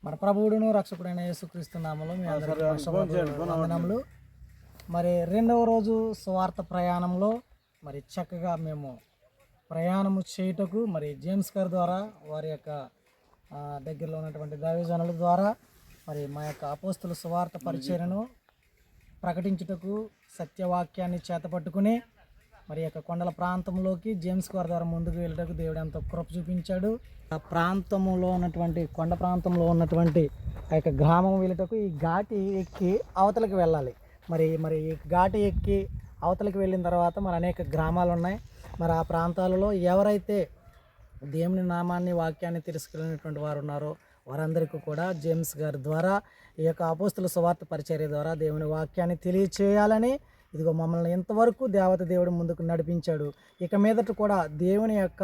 మన ప్రభువుడును రక్షకుడైన యేసుక్రీస్తు నామములో మీ అందరికీ వందనములు. మరి రెండవ రోజు సువార్త ప్రయాణంలో మరి చక్కగా మేము ప్రయాణము చేయుటకు మరి జేమ్స్ గారి ద్వారా వారి యొక్క దగ్గరలో ఉన్నటువంటి దైవజనుల ద్వారా మరి మా యొక్క అపోస్తుల సువార్త పరిచర్యను ప్రకటించుటకు సత్యవాక్యాన్ని చేతపట్టుకుని మరి యొక్క కొండల ప్రాంతంలోకి జేమ్స్ గారి ద్వారా ముందుకు వెళ్ళటకు దేవుడు ఎంతో కృప చూపించాడు. ఆ ప్రాంతంలో ఉన్నటువంటి కొండ ప్రాంతంలో ఉన్నటువంటి ఆ యొక్క గ్రామం వెళ్ళటకు ఈ ఘాటి ఎక్కి అవతలకి వెళ్ళాలి. మరి ఈ ఘాటి ఎక్కి అవతలకి వెళ్ళిన తర్వాత మరి అనేక గ్రామాలు ఉన్నాయి. మరి ఆ ప్రాంతాలలో ఎవరైతే దేవుని నామాన్ని వాక్యాన్ని తిరస్కరించినటువంటి వారు ఉన్నారో వారందరికీ కూడా జేమ్స్ గారి ద్వారా ఈ యొక్క అపోస్తుల సువార్త పరిచర్య ద్వారా దేవుని వాక్యాన్ని తెలియచేయాలని ఇదిగో మమ్మల్ని ఎంతవరకు దేవుడు ముందుకు నడిపించాడు. ఇక మీదట కూడా దేవుని యొక్క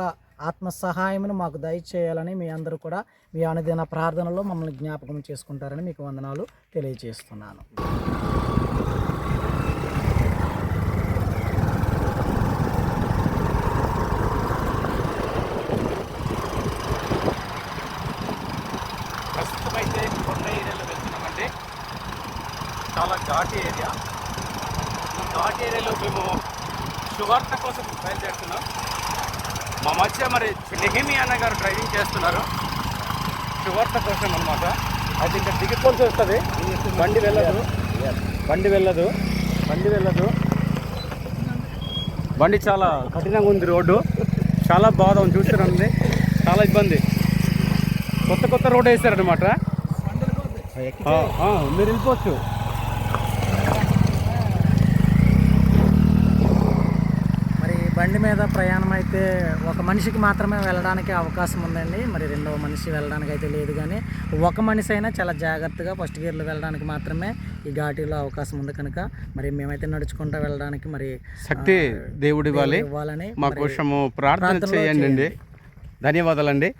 ఆత్మ సహాయమును మాకు దయచేయాలని మీ అందరూ కూడా మీ అనుదిన ప్రార్థనలో మమ్మల్ని జ్ఞాపకం చేసుకుంటారని మీకు వందనాలు తెలియజేస్తున్నాను. ప్రస్తుతమైతే కొండ ఏరియాలో వెళ్తున్నామంటే చాలా ఘాటి ఏరియా. ఈ ఘాటి ఏరియాలో మేము సువార్త కోసం బయలుదేరుతున్నాం. మా మధ్య మరి నెహెమియా అన్న గారు డ్రైవింగ్ చేస్తున్నారు సువార్త కోసం అనమాట. అది ఇంకా దిగిపోల్సి వస్తుంది. బండి వెళ్ళదు. బండి చాలా కఠినంగా ఉంది. రోడ్డు చాలా బాధ ఉంది, చూస్తున్నానండి. చాలా ఇబ్బంది. కొత్త రోడ్ వేసారనమాట. మీరు వెళ్ళిపోవచ్చు. మరి బండి మీద ప్రయాణం అయితే ఒక మనిషికి మాత్రమే వెళ్ళడానికి అవకాశం ఉందండి. మరి రెండవ మనిషి వెళ్ళడానికి అయితే లేదు, కానీ ఒక మనిషి అయినా చాలా జాగ్రత్తగా ఫస్ట్ గేర్లో వెళ్ళడానికి మాత్రమే ఈ ఘాటీలో అవకాశం ఉంది. కనుక మరి మేమైతే నడుచుకుంటూ వెళ్ళడానికి మరి శక్తి దేవుడు ఇవ్వాలని మా కోసము ప్రార్థన చేయండి. ధన్యవాదాలండి.